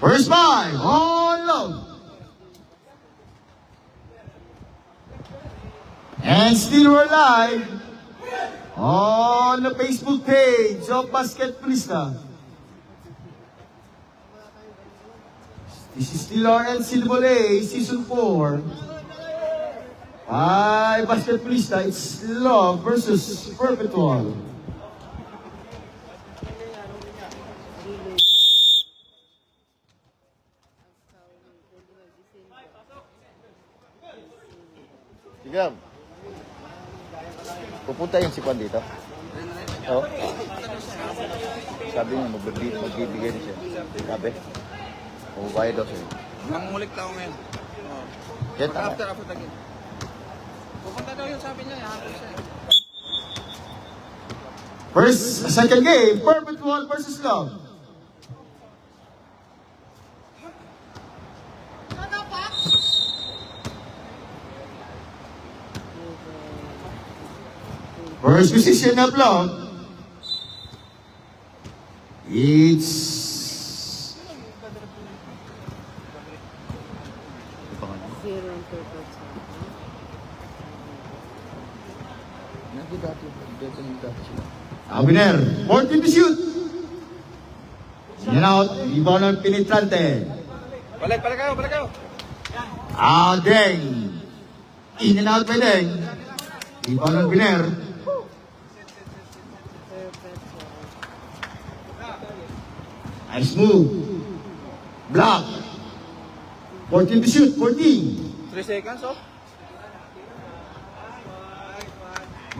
First 5 on low. And still we're live on the Facebook page of Basketballista. This is still our NCAA Season 4. By Basketballista, it's Love versus Perpetual. Sigam. Pupunta yung si Juan dito. Oo. Sabi niya, magbibigay na siya. Sabi. Mabubayad daw siya. Mangungulik tao ngayon. Yan, tama. After again. Pupunta daw yun, sabi niya. Hapon siya. Second game, Perpetual versus Love. First position of Love. It's Zero and purple. Abiner, 14 to shoot. Yan out, iba ng penetrante. Balik kayo. Deng. In and out by Deng. Iba ng Biner. Nice move. Block. 14 to shoot, 14. 3 seconds, oh.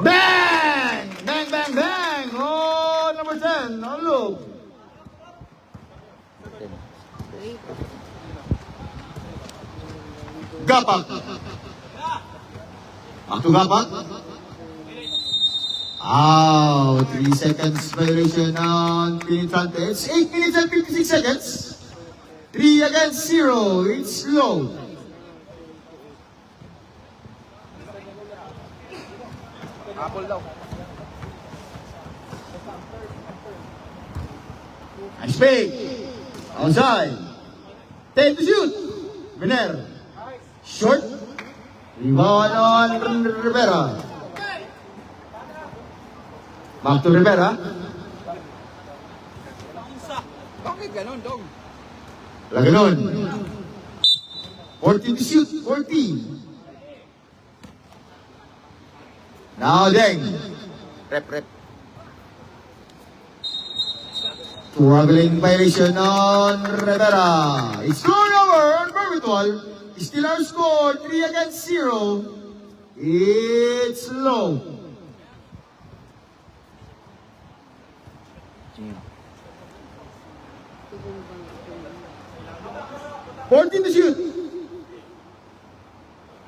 Bang! Bang, bang, bang! Oh, number 10. Oh, look. Gapak. Back to Gapak. 3 seconds violation on penetrante. It's 8 minutes and 56 seconds. 3 against 0. It's low. Apple daw. Nice fake. Outside. 10 to shoot. Biner. Short. Rebound on Rivera. Back to Rivera. Bakit ganun, dog? Laganon. 14 to shoot. 14. Now Deng. Rep. Struggling violation on Rivera. It's turnover on Perpetual. Still our score, 3 against 0. It's low. Sino? 14 to shoot.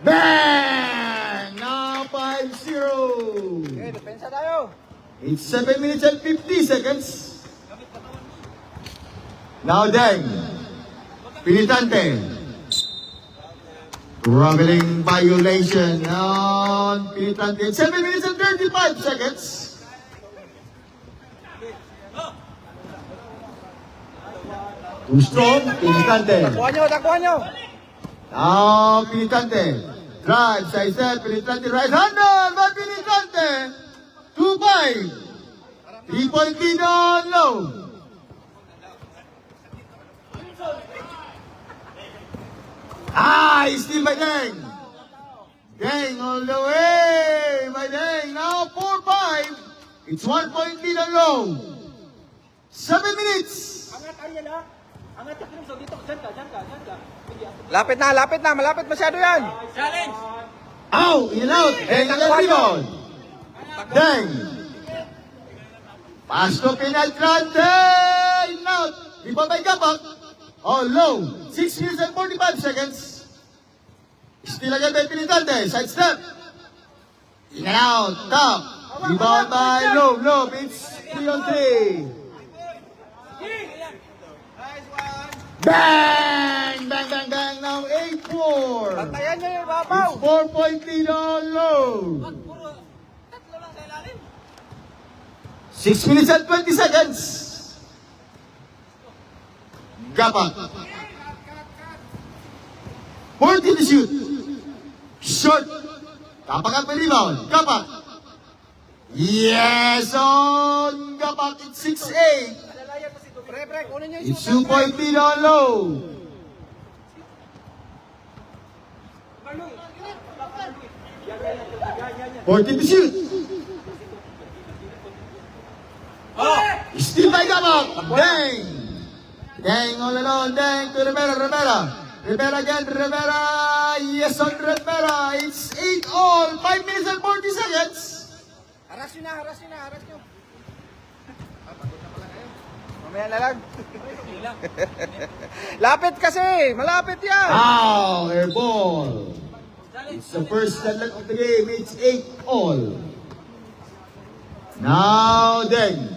Bang! Now 5-0. Okay, depensa tayo. It's 7 minutes and 50 seconds. Now Deng. Penetrante. Struggling violation on Penetrante. 7 minutes and 35 seconds. Too strong, Penetrante. Takbuhan nyo. Now Penetrante. Drive, side step, Penetrante, right-handed by Penetrante. 2-5. 3-point lead on low. Still by Deng. Deng all the way by Deng. Now 4-5. It's 1-point lead on low. 7 minutes. Lapit na. Malapit masyado yan. Challenge. Out, in and out. Deng ang rebound. Deng. Pass to Penetrante. In and out. Rebound by Gapak. Oh, low. 6 minutes and 45 seconds. Still again by Penetrante. Side step. In and out. Top. Rebound by Low. It's 3-on-3. Bang! Now 8-4. Bantayan nyo yung babaw. It's 4-point lead on Low. 6 minutes and 20 seconds. Gapak. 40 to shoot. Short. Gapak ang rebound. Gapak. Yes, on Gapak. It's 6-8. Pre, kunin niyo yung It's 2-point lead on low. Fourteen to shoot. Still by Gamak. Dang. Dang all alone. Dang to Rivera. Rivera. Rivera again. Rivera. Yes on Rivera. It's 8-all. 5 minutes and 40 seconds. Haras nyo na, haras nyo. Mamaya na lang. Lapit kasi, malapit yan. Now, air ball. It's the first leg of the game. It's 8-all. Now then.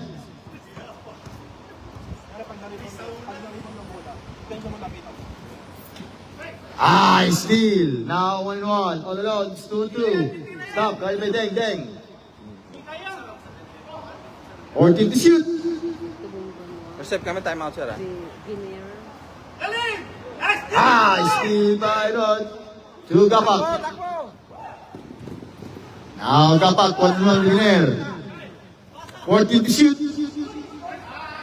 Steal. Now 1-1. All alone. It's 2-2. Stop. Kaya may deng, deng. 14 to shoot. Receive kami, time out sir. Guinea. Steal by Rod. To Gapak. Takbo! Now Gapak. 1-1 winner. 14 to shoot.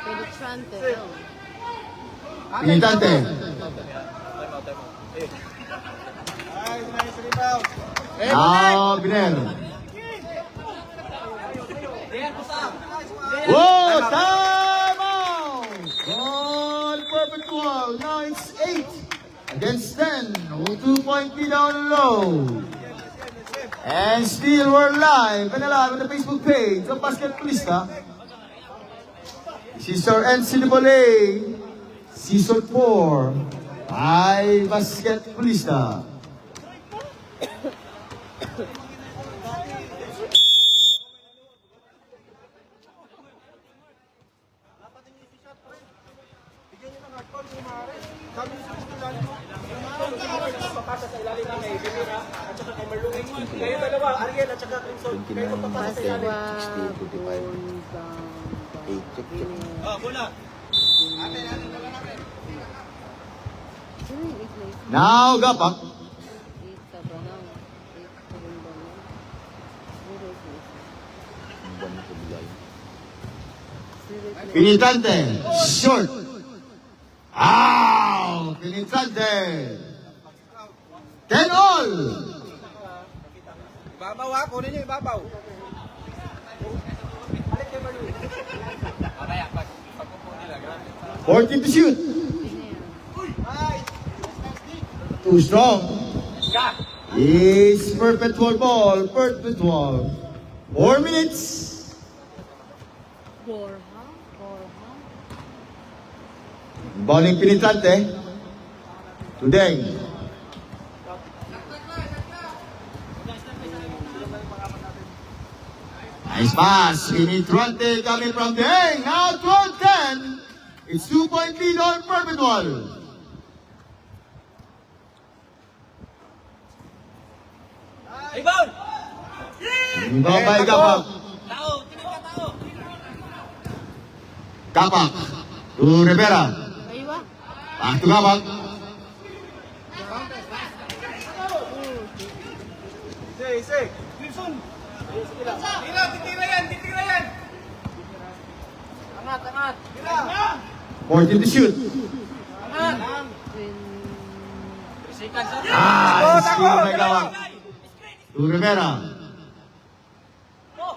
Penetrante. Pinitante. Nice rebound. Now Biner. Whoa! Time out! All perfect wall. Now it's 8 against 10. 2-point lead down low. And still we're live and alive on the Facebook page of Basketballista. This is our NCAA Season 4 by Basketballista. Now Gapak. Pinitante. Short. Pinitante. 10-all. Ibabaw ha, kunin niyo ibabaw. 14 to shoot. Too strong. It's perpetual ball. Perpetual. 4 minutes. Borja. Bowling Pinitante. Today. Nice pass. Pinitante coming from Deng. Now 12-10. It's 2-point lead on Perpetual. Rebound! Rebound by Gapak. Gapak. To Rivera. Aywa. Back to Gapak. Ise. Crimson. Titira yan. Angat. 14 to shoot. Steal by Gapak. To Rivera.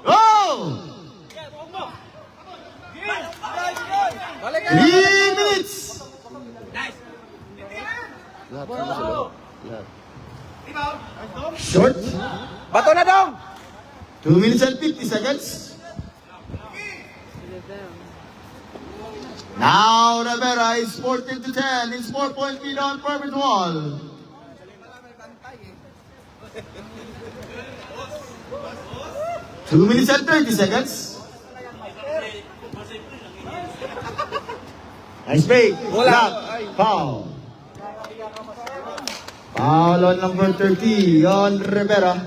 Oh! Balik 3 minutes. Lahat sila sila. Lahat. Short. Bato na dong! 2 minutes and 50 seconds. Now Rivera is 14 to 10. It's 4-point lead on Perpetual. Two minutes and 30 seconds. Nice break. Block. Foul. Foul on number 30 on Rivera.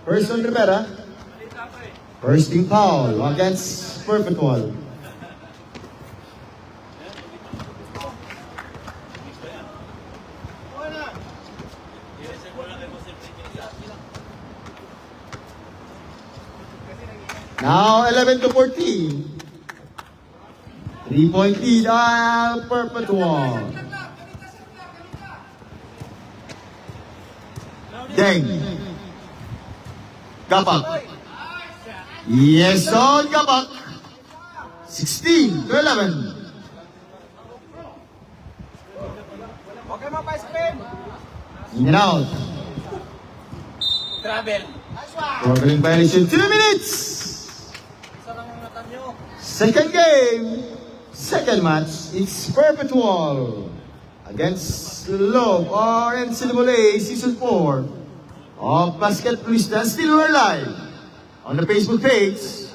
First on Rivera. First team foul against Perpetual. Now 11 to 14. 3-point lead Perpetual. Deng. Gapak. Yes on Gapak. 16 to 11. Okay mo pa spin. In and out. Travel. Traveling violation 2 minutes. Isa lang yung mata nyo. Second game. Second match. It's Perpetual against Love NCAA Season 4 of Basketballista. Still we're live on the Facebook page.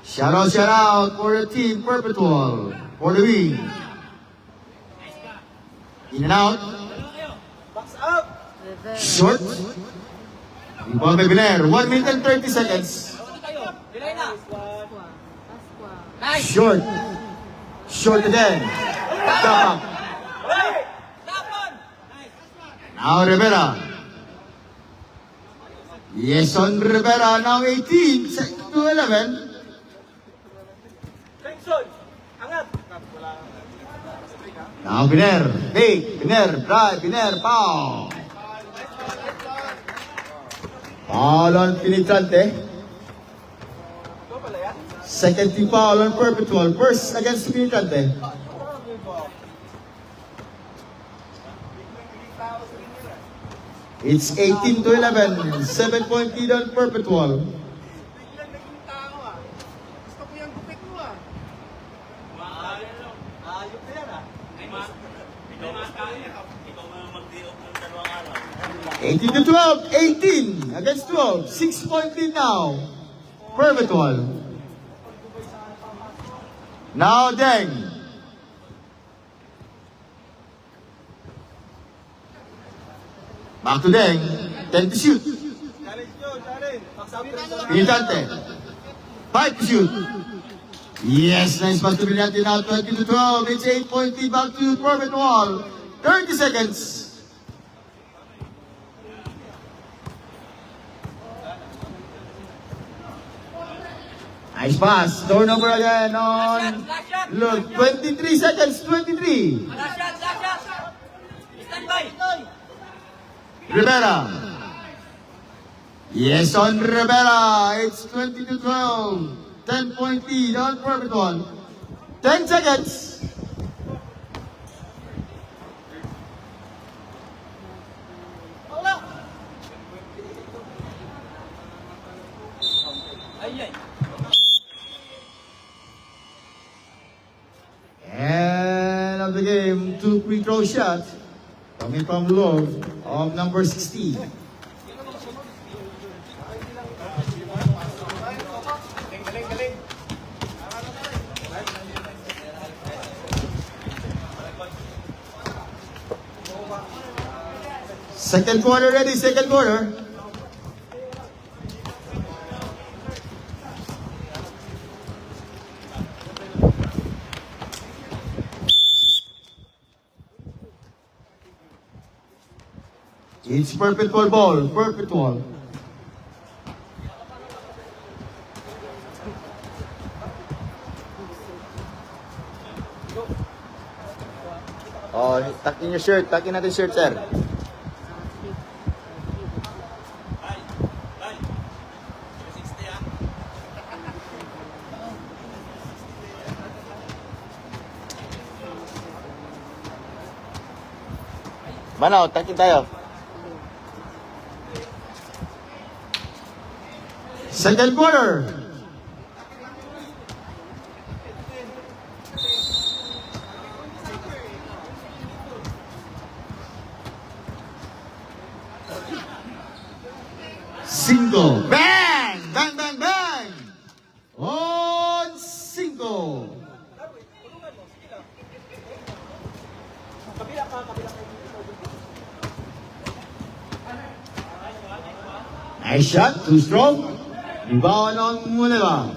Shout out for the team Perpetual for the win. In and out. Box up. Rivera. Short. Rebound by Biner. 1 minute and 30 seconds. Kayo. Delay na. Pasqua. Pasqua. Nice. Short. Short again. Gapak. Tapon. Nice. Now Rivera. Yes on Rivera. Now 18 to 11. Benson. Angat. Now Biner. Hey, Biner. Drive. Biner. Foul. Foul on Pinitrante. Second team foul on Perpetual. First against Pinitrante. It's 18 to 11. 7-point lead on Perpetual. Gusto ko yung gupit mo ah. Ayop na yan ah. 18 to 12. 18 against 12. 6-point lead now. Perpetual. Now Deng. Back to Deng. 10 to shoot. Challenge nyo, challenge. Pinitante. 5 to shoot. Yes, nice pass to Pinitante now. 20 to 12. It's 8-point lead back to Perpetual. 30 seconds. Nice pass. Turnover again on. Look, 23 seconds. 23. Last shot. Stand by. Rivera. Yes, on Rivera. It's 20 to 12. 10-point lead on Perpetual. 10 seconds. Ay. End of the game. 2 free throw shots coming from Love of number 16. Second quarter ready, second quarter. It's Perpetual ball, Perpetual. Oh, tuck in your shirt. Tuck in natin shirt, sir. Manaw, tuck in tayo. Second quarter. Single. Bang! Bang, bang, bang! On single. Nice shot. Too strong. Rebound on Muneba.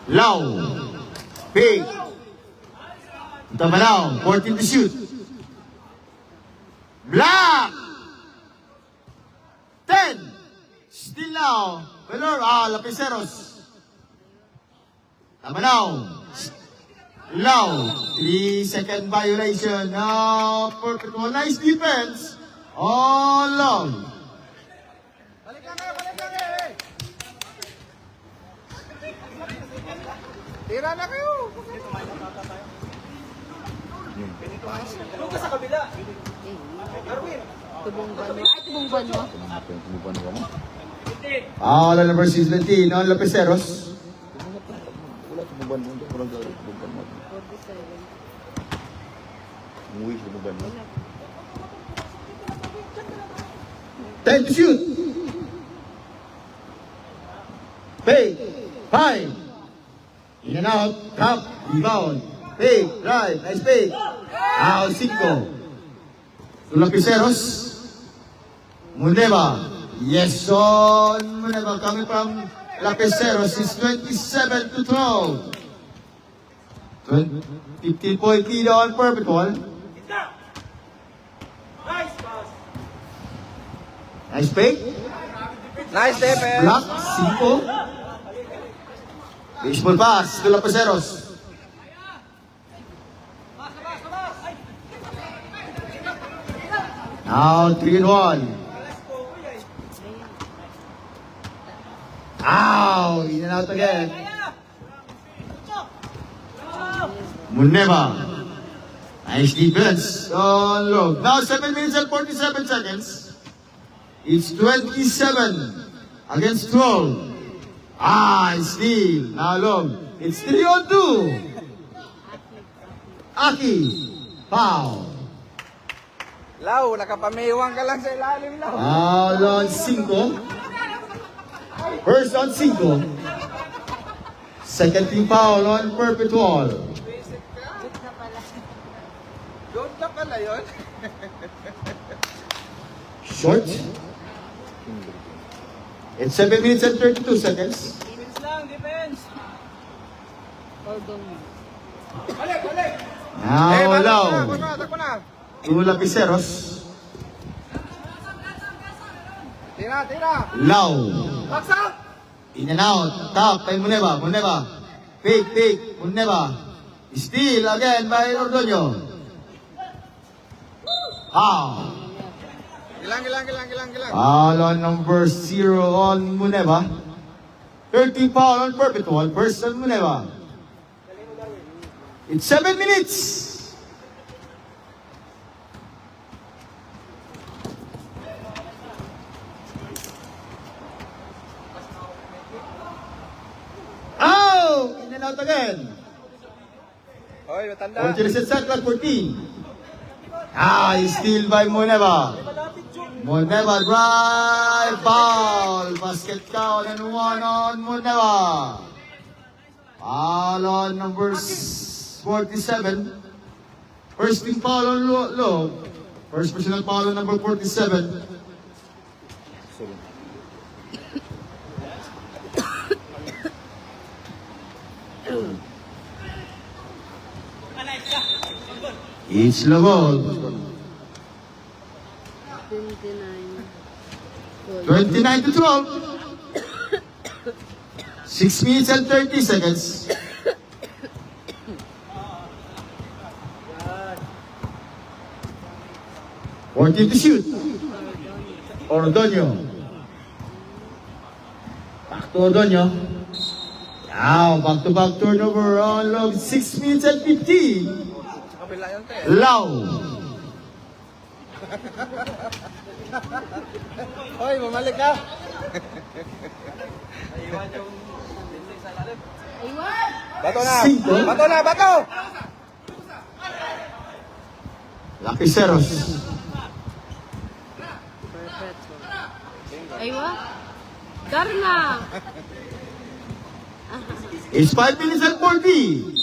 Lau. Big. Tamanao. 14 to shoot. Black. 10. Still now. Pelor. Lapiseros. Tamanao. Lau. 3-second violation. Now, perfect. Well, nice defense. All long. Balik lang kayo. Tira na kayo. Doon ka sa kabila. Arwin. Tubong bano. Ay, tubong bano. Tumuban ka mo. All on number 619. On Lapiseros. Wala tumuban mo. Wala tumuban mo. 47. Umuwi sa tumuban mo. 10 to shoot. Fake. 5. In and out. Top. Rebound. Fake. Right. Nice fake. Out. 5. Lapiseros. Muneba. Yes, on Muneba. Coming from Lapiseros is 27 to 12. 15-point lead on Perpetual. Nice fake. Nice defense. Block, 5. Baseball pass to Lapiseros. Now 3-1. Ow! In and out again. Muneba. Nice defense on low. Now 7 minutes and 47 seconds. It's 27 against 12. Steal. Now long. It's 3-on-2. Aki. Foul. Lau, nakapamiwang ka lang sa ilalim, Lau. Foul on 5. First on 5. Second team foul on Perpetual. Doon ka pala yun. Short. It's 7 minutes and 32 seconds. Defense lang, defense. Hold on. Balik, balik. Now low. Takbo na. To Lapiseros. Tira, tira. Low. Baksak. In and out. Top by Muneba. Muneba. Fake. Muneba. Steal again by Ordonio. Foul. Gilang. Foul on number 0 on Muneba. 13 foul on Perpetual. First on Muneba. It's 7 minutes. Oh! In and out again. Hoy, matanda. 40 set clock 14. Steal by Muneba. Muneba drive, foul. Basket count and 1 on Muneba. Foul on number 47. First team foul on low. First personal foul on number 47. It's Lagol. 29 to 12. 6 minutes and 30 seconds. Working to shoot. Ordonio. Back to Ordonio. Now, back-to-back turnover on log 6 minutes and 15. Kabila yun, te. Lau. Hoy, mamalik ka. Aywan! Bato na. Cinco. Bato. Lapiseros. Perpetual. Aywan! Darna! It's 5 minutes and 40.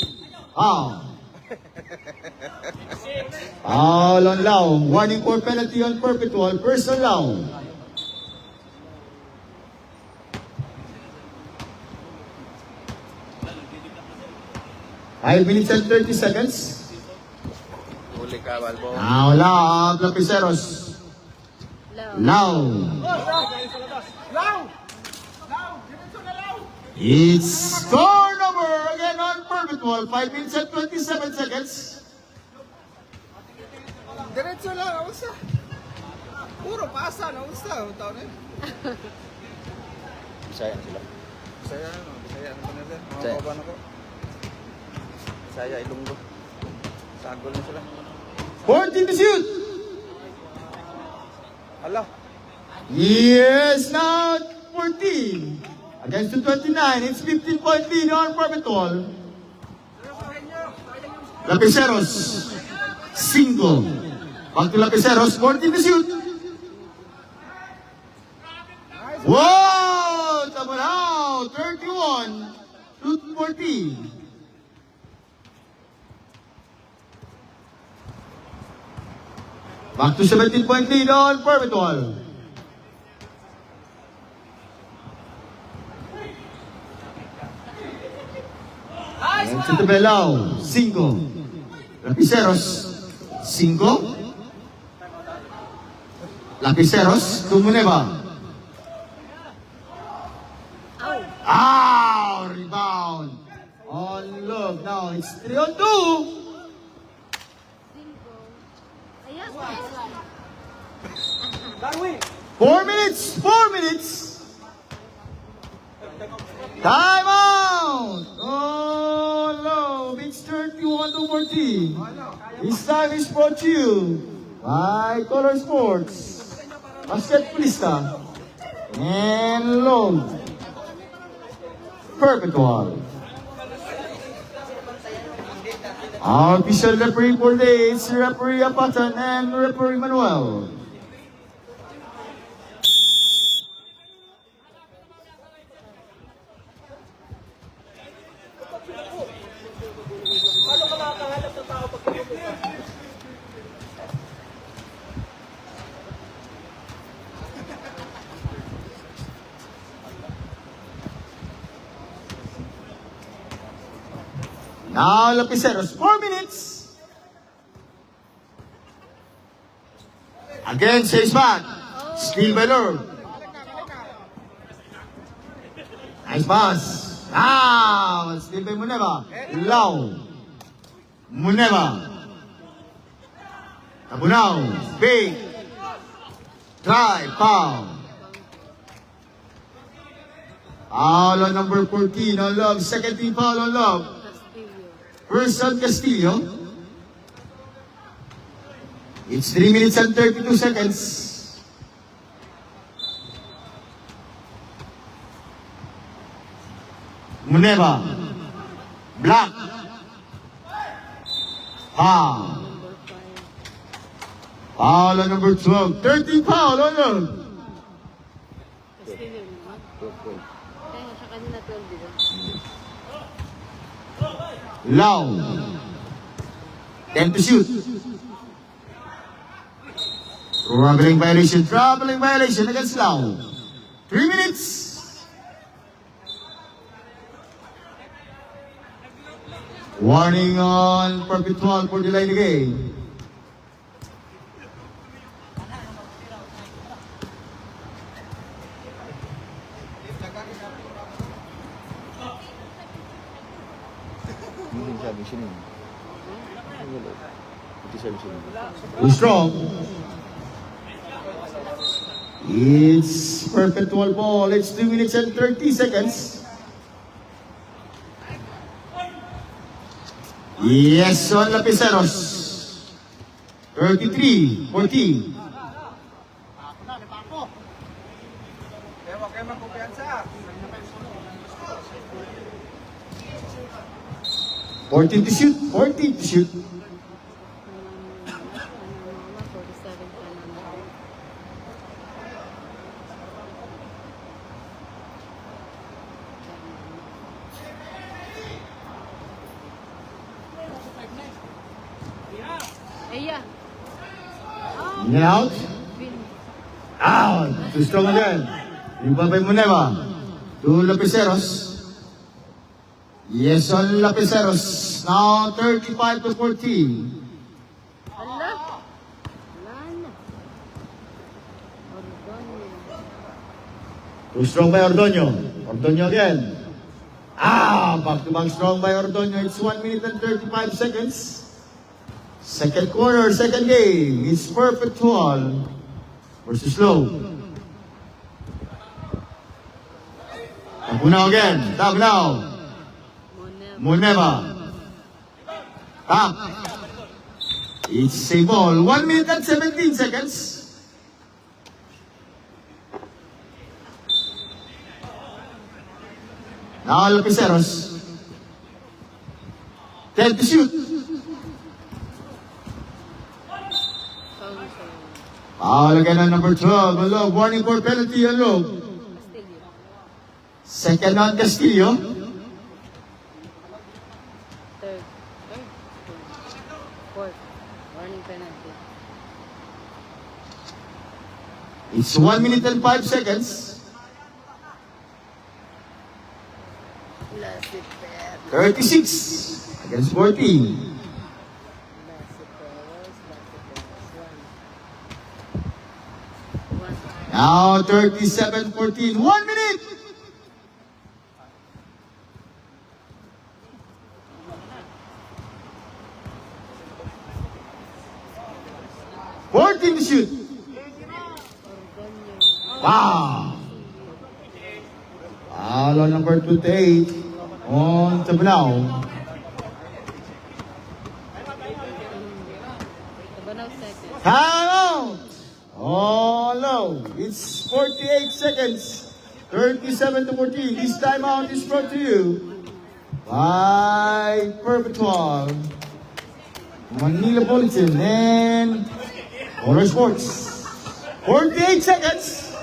Foul on Lau. Warning for penalty on Perpetual. Personal Lau. Five minutes and 30 seconds. Huli ka, Balbo. Now Lau, Lapiseros. Low. Lau. It's score number again on Perpetual. 5 minutes and 27 seconds. Diretso lang, nausa. Puro pasa, nausa. Ang taon na yun. Bisaya na sila. Bisaya, ano? Bisaya, ano na din? Mga Bisaya. kauban ako. Bisaya, Ilonggo. Sagol na sila. 14 to shoot. Ala. Yes, now 14. Against the 29. It's 15-point lead on Perpetual. Lapiseros. Single. Back to Lapiseros. 14 to shoot. Whoa! Tama now. 31 to 14. Back to 17-point lead on Perpetual. And to the Belao. 5. Lapiseros. 5. Lapiseros. Tumuneba. Ow! Rebound. On look. Now it's 3 on 2. Ayan. 4 minutes. 4 minutes. Time out. Oh no. It's 31 to 14. This time is brought to you by Color Sports. Basketballista. And Long. Perpetual. Our official referee for today is Referee Apatan and Referee Manuel. Now, Lapiseros, 4 minutes. Again, says back. Steal by Lord. Nice pass. Now, steal by Muneva. Lau. Muneva. Tabunao. Big. Try. Foul. Foul on number 14 on Love. Second team foul on Love. First on Castillo. It's 3 minutes and 32 seconds. Muneva. Black. Foul. Foul on number 12. 13 foul on Love. Castillo naman. Kaya sa kanila 12 dito. Lau. 10 to shoot. Traveling violation against Lau. 3 minutes. Warning on Perpetual for delay the game. Hindi sabi sini. Hindi sabi sini. Too strong. It's Perpetual ball. It's 2 minutes and 30 seconds. Yes, on Lapiseros. 33-14. Kaya wag kayo magkumpiyansa. 14 to shoot. 14 to shoot. 47 pa naman. In and out. Out. Too strong again. Ibabay mo Neva. To Lapiceros. Yes, on Lapiceros. Now 35 to 14. Ala. Lana. Ordonio. Too strong by Ordonio. Ordonio again. Back to back strong by Ordonio. It's 1 minute and 35 seconds. Second quarter, second game. It's Perpetual versus Low. Tapuna again. Tap now. Moneva. Tap. It's a ball. 1 minute and 17 seconds. Now Lapiceros. 10 to shoot. Foul again on number 12. Hello, warning for penalty. Hello. Castillo. Second on Castillo. Third. Fourth. Warning penalty. It's 1 minute and 5 seconds. Last it there. 36 against 14. One. Now 37-14. 1 minute. To shoot. Wow. Foul on number 28 on Tabanaw. Tabanaw second. Time out. Oh, Low. It's 48 seconds. 37 to 14. This timeout is brought to you by Perpetual, Manila Bulletin, and Motor Sports. 48 seconds.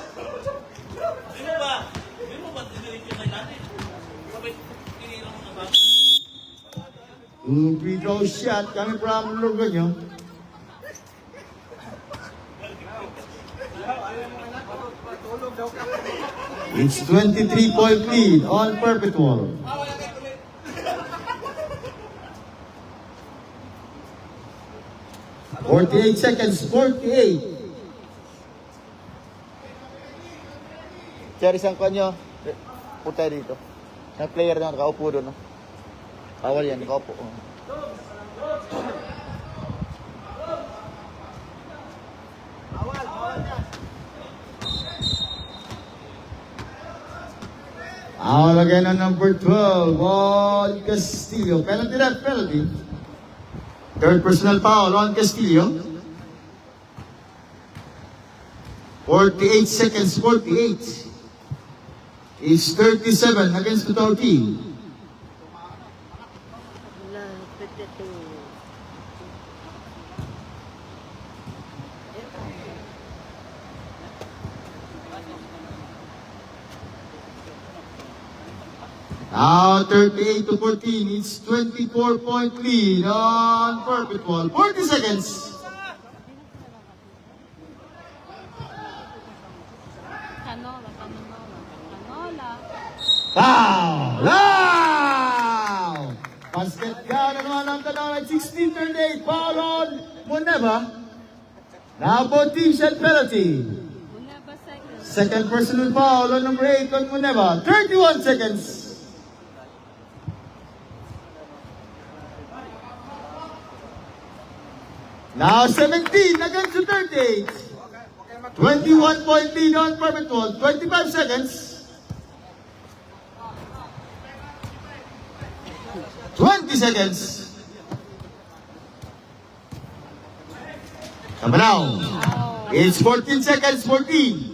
Two free throw shot coming from Lorgonyo. It's 23-point lead on Perpetual. Forty-eight seconds, 48. Sir, isang kanyo. Punta dito. Yung player na nakaupo doon. No? Bawal yan, nakaupo. Foul again on number 12 on Castillo. Penalty that penalty. Third personal foul on Castillo. 48 seconds, 48. It's 37 against the 13. Now 38 to 14. It's 24-point lead on Perpetual. 40 seconds. Wow! Wow! Basket count and one after now at 16:38. Foul on Moneva. Now potential penalty. Second personal foul on number 8 on Moneva. 31 seconds. Now 17 against the 38. 21-point lead on Perpetual. 25 seconds. 20 seconds. Come now. It's 14 seconds, 14.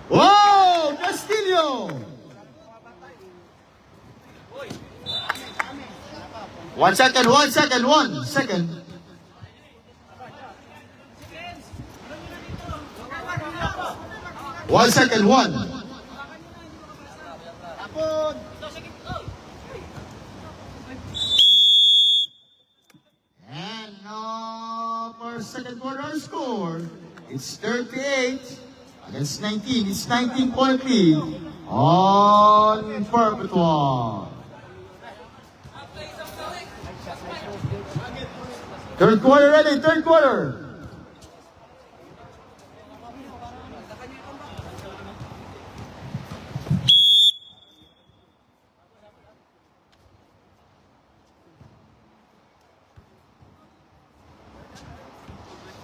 Whoa! Castillo! 1 second, 1 second, 1 second. 1 second, 1. And now for second quarter score, it's 38 against 19. It's 19-point lead on Perpetual. Third quarter ready, third quarter.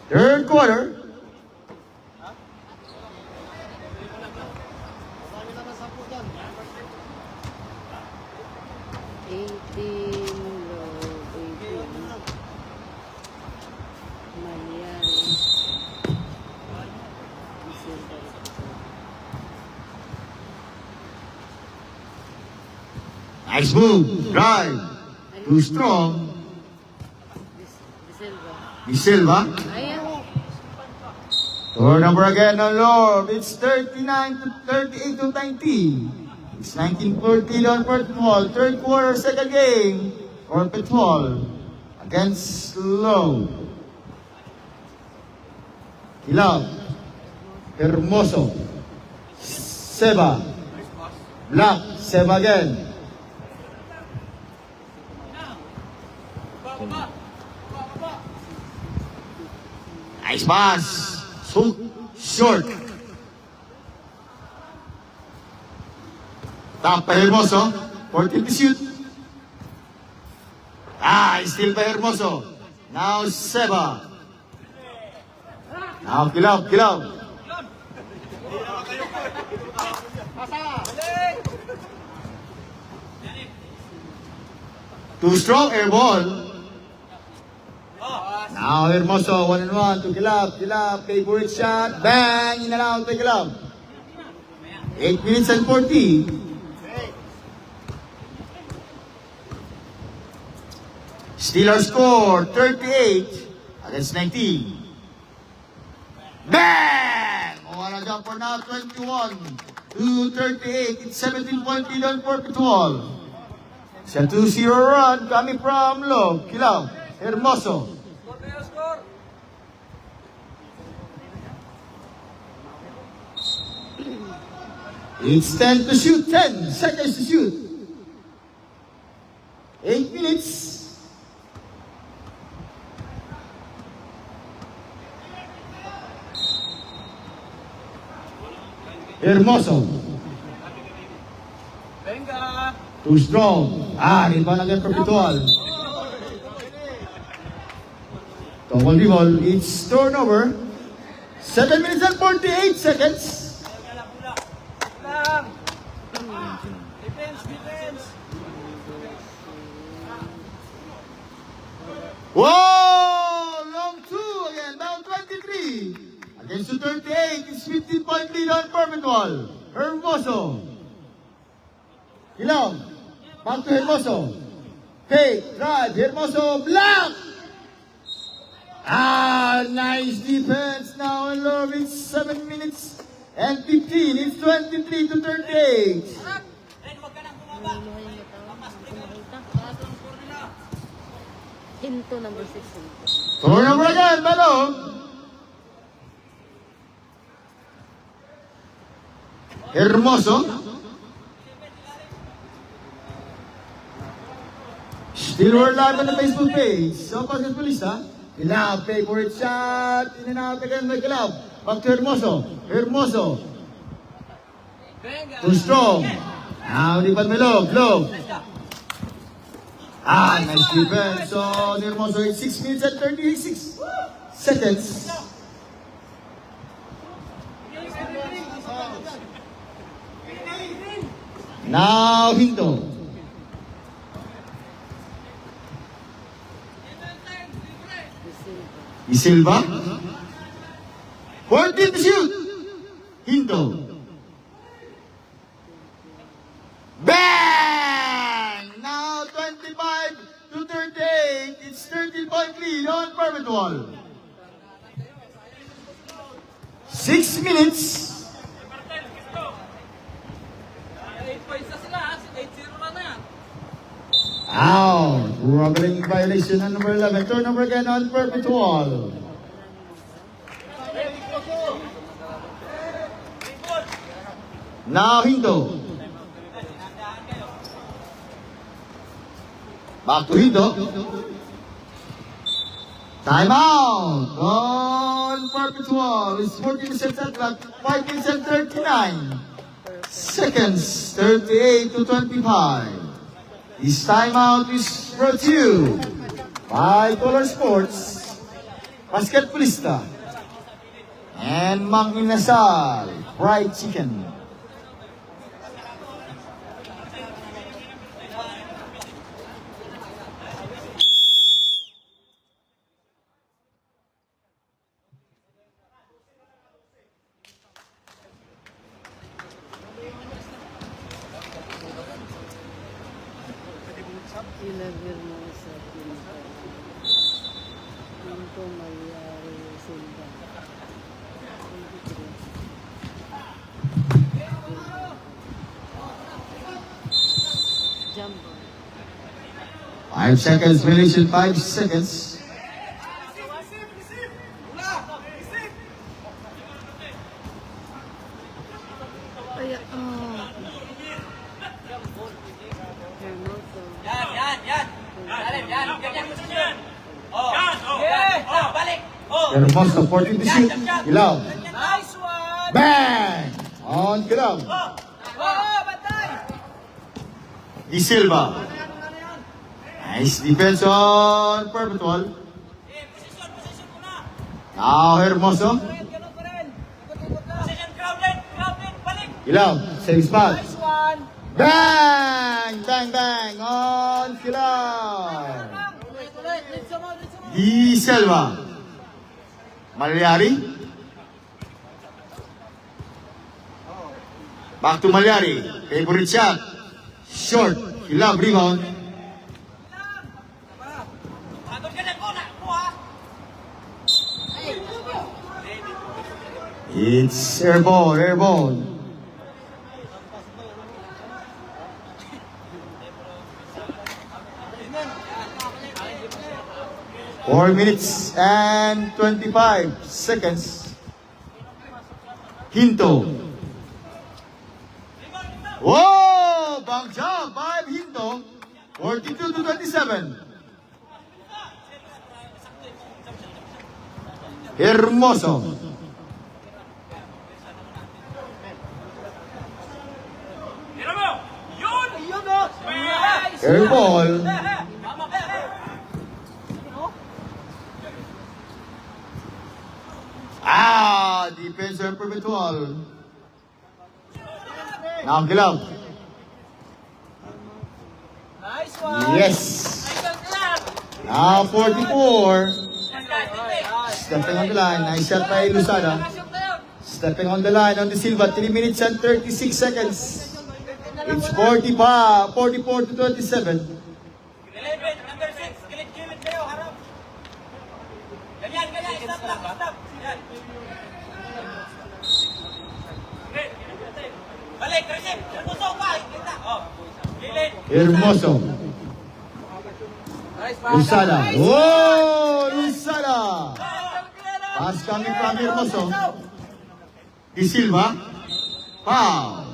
Third quarter. Nice move, drive. Too strong. Di Silva. Turnover again on Lord. It's 38 to 19. It's 19-14 on Perpetual. Third quarter, second game. Perpetual against Low. Hilab. Hermoso. Seba. Black. Seba again. Nice pass. So short. Tap pa Hermoso. 14 to shoot. Still pa Hermoso. Now Seba. Now Kilab. Too strong air ball. Now Hermoso, 1-on-1 to Kilab, favorite shot, bang, in and out to Kilab. 8 minutes and 40. Steelers score, 38 against 19. Bang! What a jumper now, 21 to 38. It's 17-point lead on Perpetual. It's a 2-0 run coming from Low, Kilab, Hermoso. It's 10 to shoot, 10 seconds to shoot. 8 minutes. Hermoso. Venga! Too strong. Rebound again Perpetual. Double dribble. It's turnover. 7 minutes and 48 seconds. Whoa! Long two again, down 23. Against the 38, it's 15-point lead on Perpetual. Hermoso. Hilab. Back to Hermoso. Fake, drive, Hermoso, block! Nice defense now in love. It's 7 minutes and 15. It's 23 to 38. Hinto number 6. Turnover again, Balong. Hermoso. Still we're live on the Facebook page. So, Basketballista. Kilab, favorite shot. In and out again by Kilab. Back to Hermoso. Hermoso. Too strong. Now, lipat may Log. Nice defense. So, Hermoso, it's 6 minutes and 36 seconds. Now, Hinto. Di Silva. 14 to shoot. Hinto. Bang! Now 25 to 38. It's 13-point lead on Perpetual. 6 minutes Out. Rubbing violation on number 11. Turnover again on Perpetual. Now Hinto. Back to Hinto. Time out. On Perpetual. It's 40% at clock. 5 minutes and 39 seconds. 38 to 25. This timeout is brought to you by Color Sports, Basketballista, and Mang Inasal Fried Chicken. Ilagir mo sa pinto. Pinto mayari silba. 23. Jumbo. 5 seconds, relation 5 seconds. Ay, Hermoso. Hermoso, 40 to shoot. Ilaw. Nice one! Bang! On Kilaw. Batay! Di Silva. Nice defense on Perpetual. Now Hermoso. Ganun pa rin. Ikot-ikot na. Ilaw, same spot. Nice one! Bang! Bang, bang! On Kilaw. Ulit. Litso mo. Di Silva. Malyari. Back to Malyari. Favorite shot. Short. Kilaw, rebound. It's airborne. 4 minutes and 25 seconds. Hinto. Whoa! Bang jump by Hinto. 42 to 27. Hermoso. Ayun o! Nice! Air ball. Defense on Perpetual. Now Kilaw. Nice one! Yes. Now 44. Stepping on the line. Nice shot by Lusada. Stepping on the line on the Silva. 3 minutes and 36 seconds. It's 44 to 27. Number 6, kilit kayo, harap. Ganyan, stop lang, stop. Yan. Balik, Recep. Hermoso pa, kita. Oh. Kilit. Hermoso. Nice, Lusada. Oh, Lusada. Pass coming from Hermoso. Di Silva. Foul.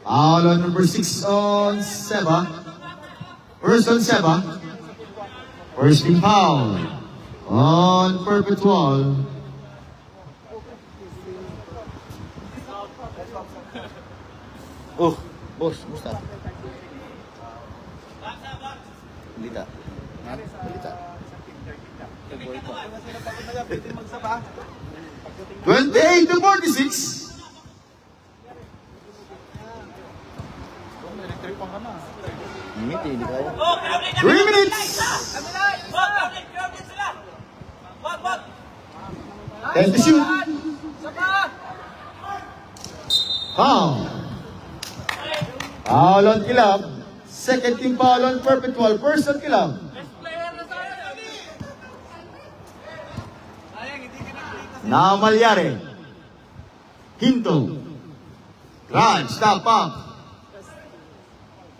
Foul on number 6 on Seba. First on Seba. First team foul on Perpetual. Oh, boss, musta? Balita. Ha? Balita. 28 to 46. Hindi kaya. 3 minutes. 10 to shoot. Foul. Foul on Kilab. Second team foul on Perpetual. First on Kilab. Now Malyari. Hinto. Run, stop, pump.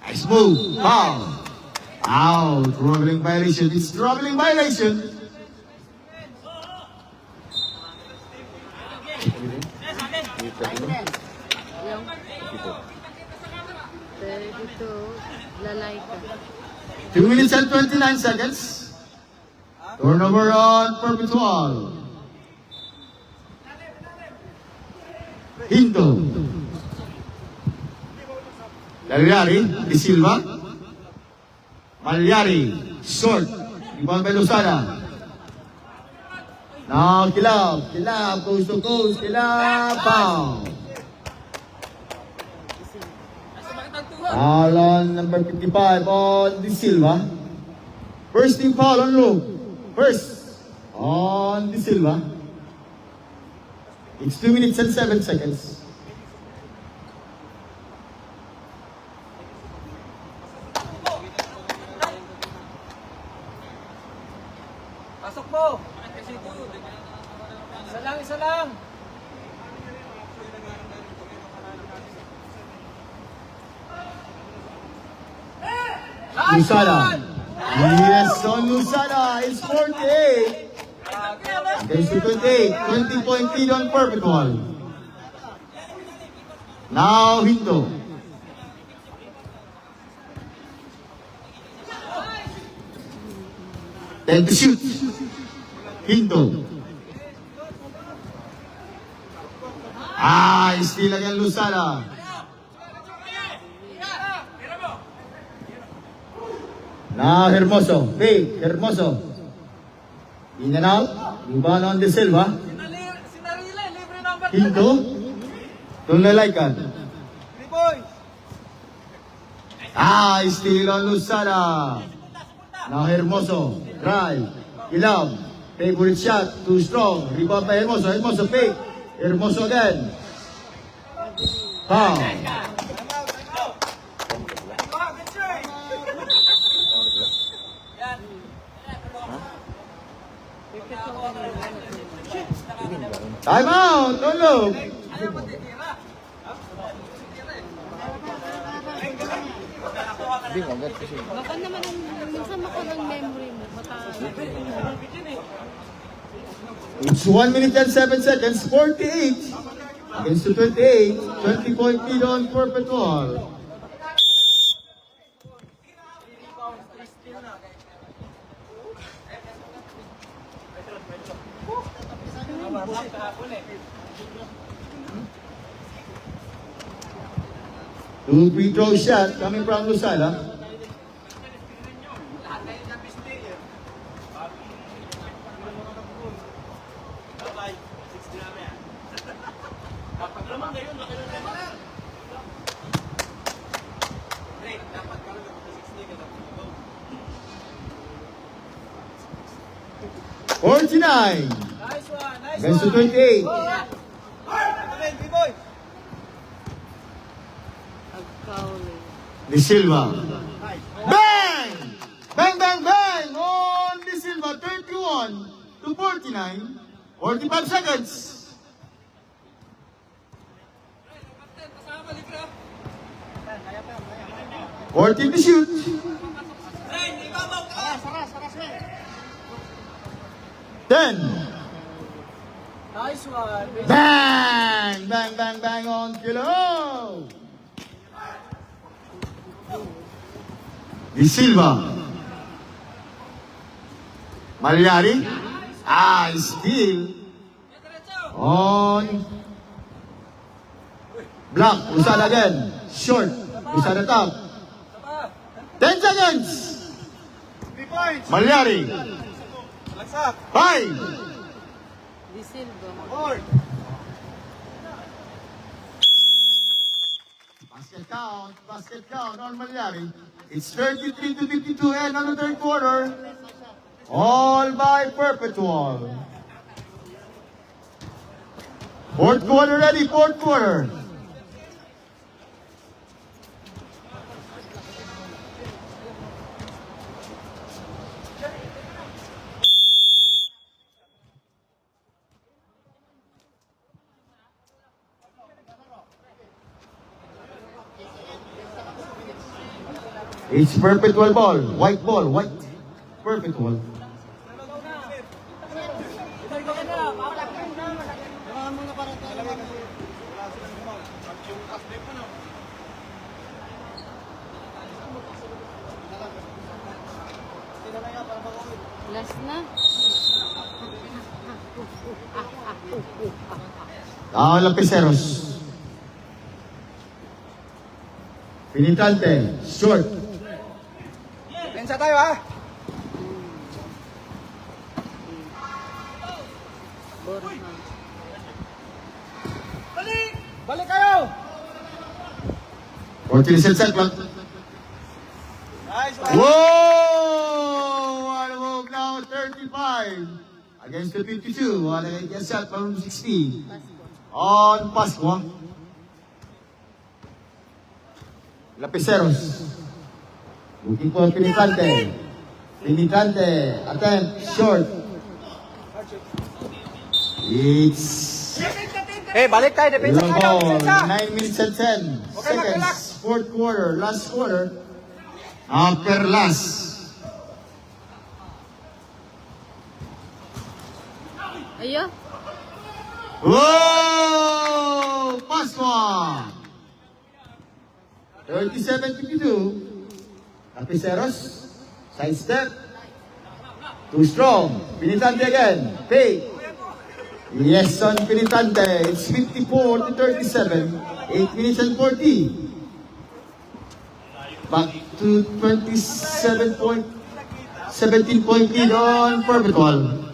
Nice move, foul. Out, dribbling violation. It's dribbling violation. Yung 32, lalay ka. 2 minutes and 29 seconds. Turnover on Perpetual. Hinto. Lalyari, De Silva. Malyari, short. Ibang Belusada. Now, Kilab, coast to coast, Kilab, foul. Foul on number 55 on De Silva. First team foul on Luke. First on De Silva. It's 2 minutes and 7 seconds. Pasok mo! Isa lang, isa lang! Lusada. Yes, on Lusada. It's 48. Against the 28. 20-point lead on Perpetual. Now, Hinto. Then to shoot. Hinto. Steal again Lusada. Now Hermoso. Big Hermoso. In and out. Iban on De Silva. Sinarile, libre number 2. Hinto. Tunlalaikan. 3 boys! Steal on Lusada. Now Hermoso. Try. Ilab. Favorite shot. Too strong. Rebound by Hermoso. Hermoso fake. Hermoso again. Foul. Time out. Don't look. Baka naman minsan mako ng memory mo. Baka It's 1 minute and 7 seconds. 48 against the 28. 20-point lead on Perpetual. Two free throw shot coming from Lusada. Forty-nine Nice one, nice against the one! 28. agkauli. De Silva. Bang! Bang, bang, bang! On De Silva, 31 to 49. 45 seconds. Fourteen to shoot. Ten. Nice one! Bang! Bang, bang, bang on Kilo. De Silva. Malyari. Steal. On. Block. Usada again. Short. Usada top. 10 seconds. 3 points! Malyari. Lagsak! 5. De Silva. 4! Basket count on Malyari. It's 33 to 52 and on the third quarter. All by Perpetual. Fourth quarter ready, fourth quarter. It's perpetual ball. White ball. White. Perpetual. Last na. Lapiseros. Penetrante. Short. Pensa tayo ha. Boros na. Balik kayo. 14 seconds clock. Nice. Whoa! What a move now, 35 against the 52. What a good shot from 60. On Pascua. Lapiseros. Looking for Penetrante. Penetrante. Attempt. Short. It's Balik tayo. Depensa long tayo. ball. Depensa. 9 minutes and 10 Okay, mag-relax. seconds. Fourth quarter. Last quarter. After last. Ayo. Whoa! Pascua! 37-52. Lapiseros. Side step. Too strong. Penetrante again. Fake. Yes, on Penetrante. It's 54-37. 8 minutes and 40. Back to 17 point lead on Perpetual.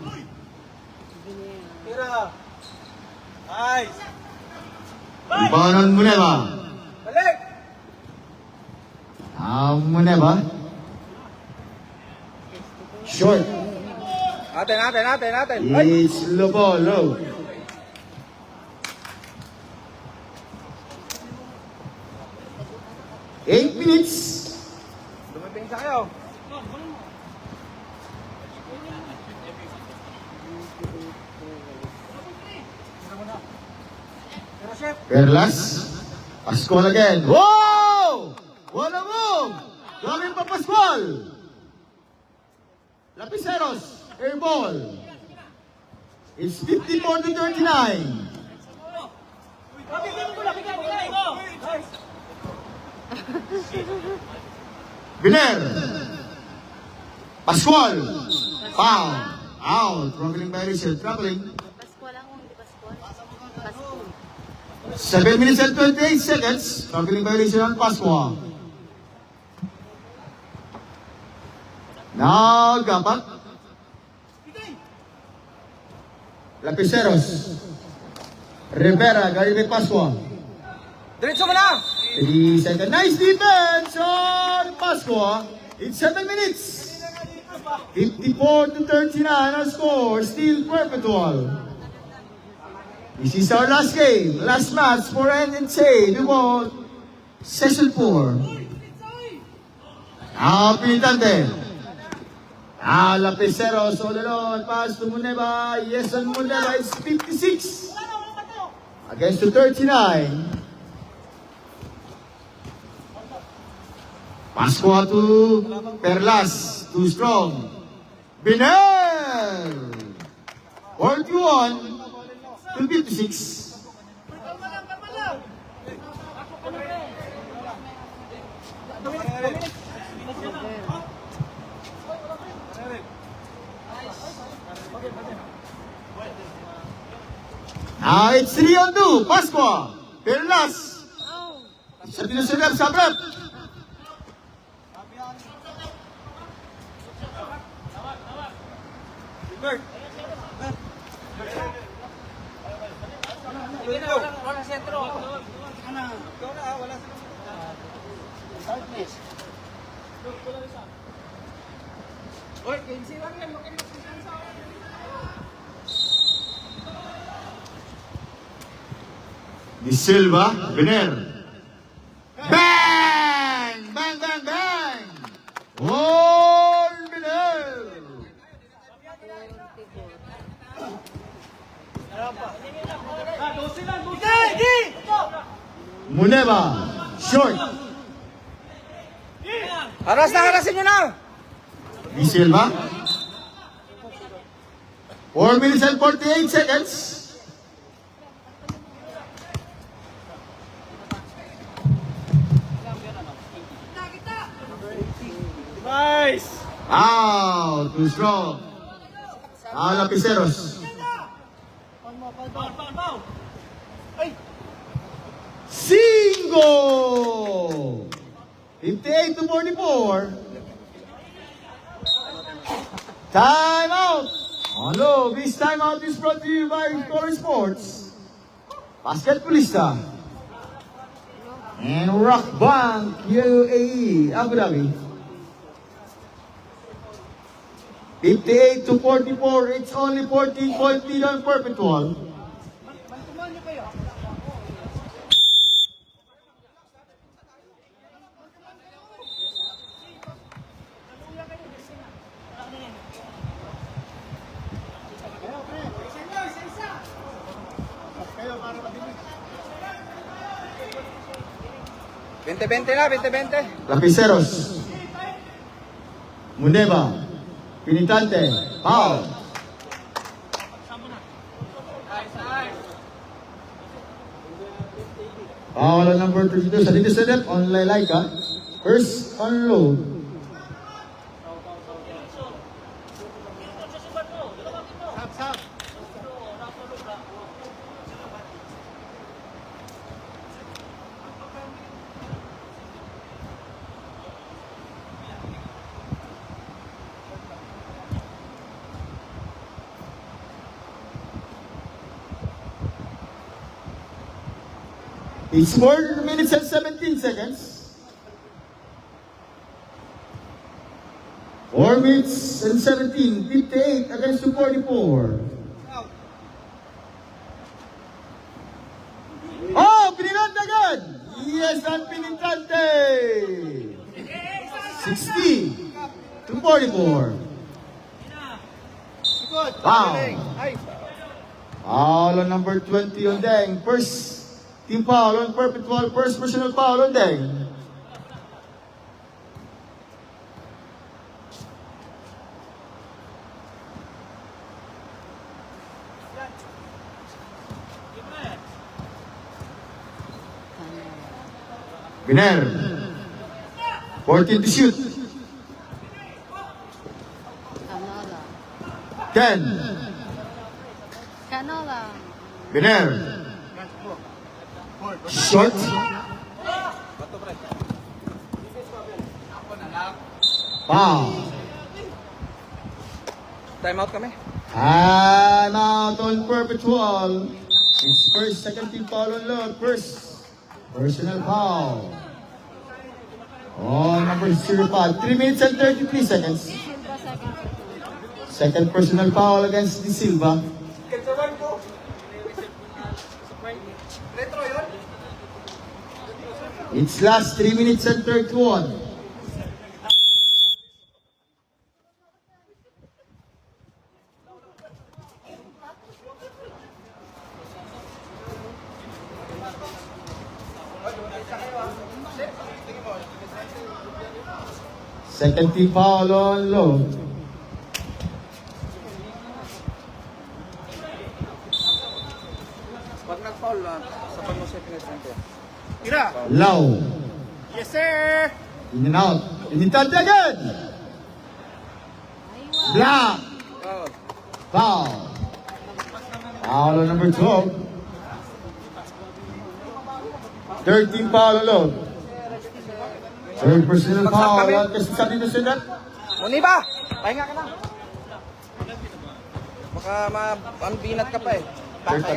Tira. Nice. Rebound on Muneva. Balik. Muneva. Short. Natin. It's low ball, low. Eight minutes. Dumipensa kayo. Perlas. Pascual again. Whoa! What a move! Coming pa Pascual. Lapiseros. Air ball. It's 54-39. Biner. Pascual. Foul. Out. Traveling by Richard. Traveling. Pasko lang kung hindi Pasko. Pasko. 7 minutes and 28 seconds. Traveling by Richard on Pascua. Now, Gapak. Lapiseros. Rivera. Gary Pascua. Diretso mo na. 3 seconds. Nice defense on Pascua. It's 7 minutes. 54-39 our score. Still Perpetual. This is our last game. Last match for NNC. Before Session 4. Penetrante. Lapiseros all alone. Pass to Muneva. Yes, on Muneva. It's 56 against the 39. Pascua to Perlas. Too strong. Biner! 41-56. Now it's 3-2. Pascua. Perlas. Sa tinusunod sa brap. Wala sentro. Oy, 15 lang yan. Di Silva. Biner. Bang! Bang, bang, bang! All Biner! Muneva. Short. Harasin nyo na! Di Silva. 4 minutes and 48 seconds. Nice! Out. Too strong. Lapiceros. Single! 58 to 44. Time out! Hello, this time out is brought to you by Color Sports, Basketballista, and Rock Bank UAE, Abu Dhabi. 58 to 44, it's only 14 point lead on Perpetual. Bente. Lapiceros. Muneba. Pinitante. Foul. Foul on number 32 sa Didisedet on Laika. First on low. It's 4 minutes and 17 seconds. 4 minutes and 17, 58 against 44. Oh, Pinitante agad! Yes, ang Pinitante! 60 to 44. Wow! Foul on number 20 on Deng. First team foul on Perpetual, first personal foul on Deng. Biner. 14 to shoot. Canola. 10. Canola. Biner. Short. Foul. Time out kami. And out on Perpetual. It's first, second team foul on Lord. First, personal foul. Oh, number 05. 3 minutes and 33 seconds. Silva second. Second personal foul against Di Silva. It's last 3 minutes and 31. Second team foul on low. Pag nag-foul, sapan mo sa pinag-center. Low. Yes, sir! In and out. Pinitante agad. Block. Oh. Foul. Foul on number 12. 13 foul on low. Third personal foul on sa Didisedet. Muniba! Pahinga ka na. Baka ma-binat ka pa eh. Third.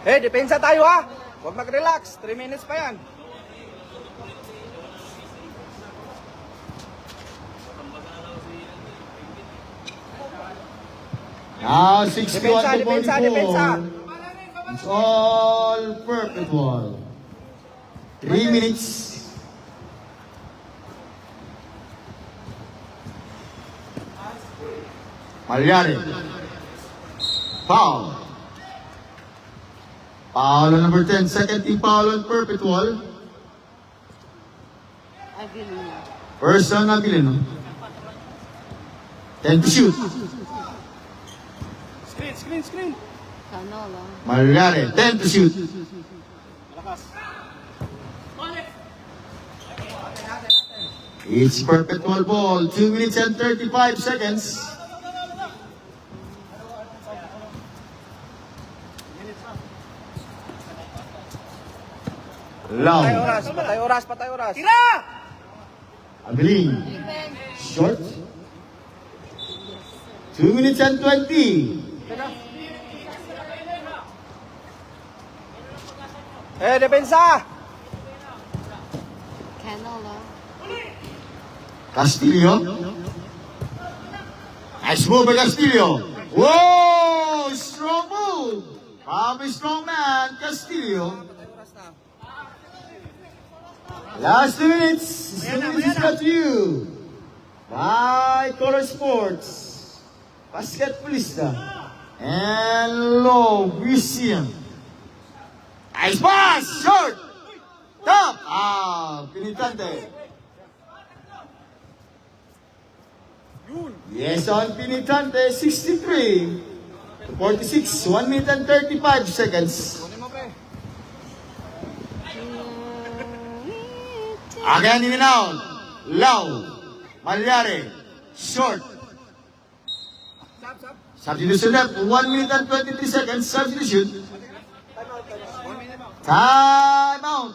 Eh, depensa tayo ha! Huwag mag-relax. 3 minutes pa yan. Now 61 to 44. Depensa. It's all Perpetual. 3 minutes. Malyari. Foul. Foul on number 10. Second team foul on Perpetual. Aguilina. First on Abilino. 10 to shoot. Canola. Malgare, 10 to shoot. It's Perpetual ball. 2 minutes and 35 seconds. Long. Patay oras. Abilin. Short. 2 minutes and 20. Depensa! Canola. Castillo. Nice move by Castillo. Whoa! Strong move. Probably strong man, Castillo. Last 2 minutes. This minutes is got to you. By Color Sports. Basketballista. And low. Visian. Nice pass! Short! Top! Pinitante. Yes, on Pinitante, 63 to 46, 1 minute and 35 seconds. Again in and out. Low. Malyari. Short. Substitution left, 1 minute and 23 seconds. Substitution. Time out.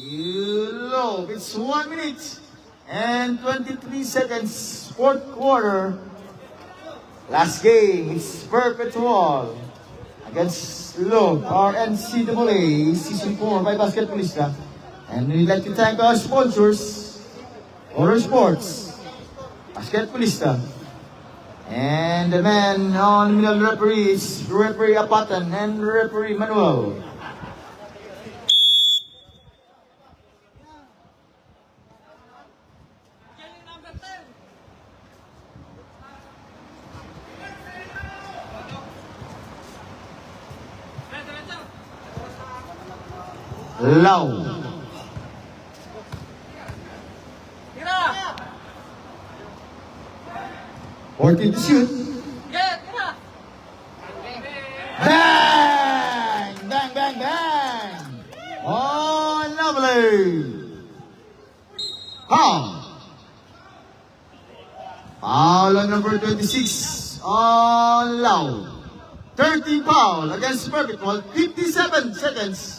Low. It's 1 minute and 23 seconds. Fourth quarter. Last game. It's Perpetual against Low. Our NCAA Season 4 by Basketballista. And we'd like to thank our sponsors, Color Sports, Basketballista, and the man on middle referees, Referee Apatan and Referee Manuel. Lau. 14 to shoot. Bang! Bang, bang, bang! Oh, lovely! Foul. Foul on number 26 on Lau. 13 foul against Perpetual. 57 seconds.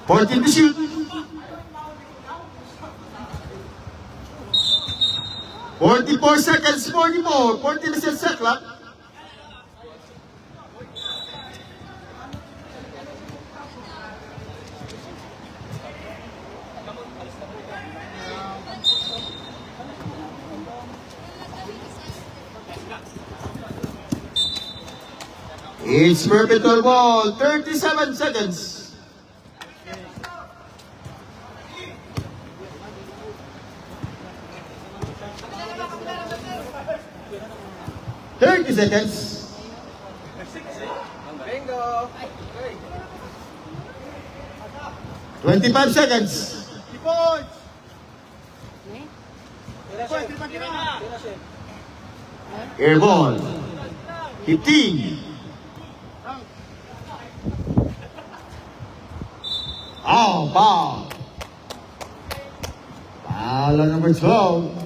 14 to shoot. 44 seconds, 44. 14 is set clock. It's Perpetual ball. 37 seconds. 30 seconds. Bingo! 25 seconds. Air ball. 15. Oh, foul. Foul on number 12.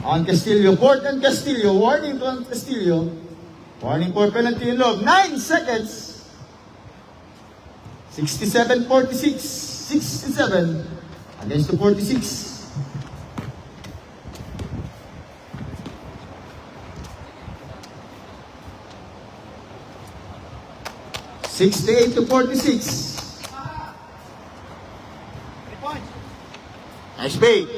On Castillo, fourth and Castillo, warning on Castillo. Warning for penalty in love. 9 seconds. 67-46. 67 against the 46. $68 to 46. Nice bait.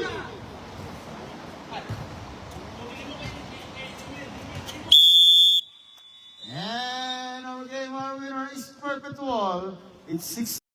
And our game, our winner is Perpetual. It's 6.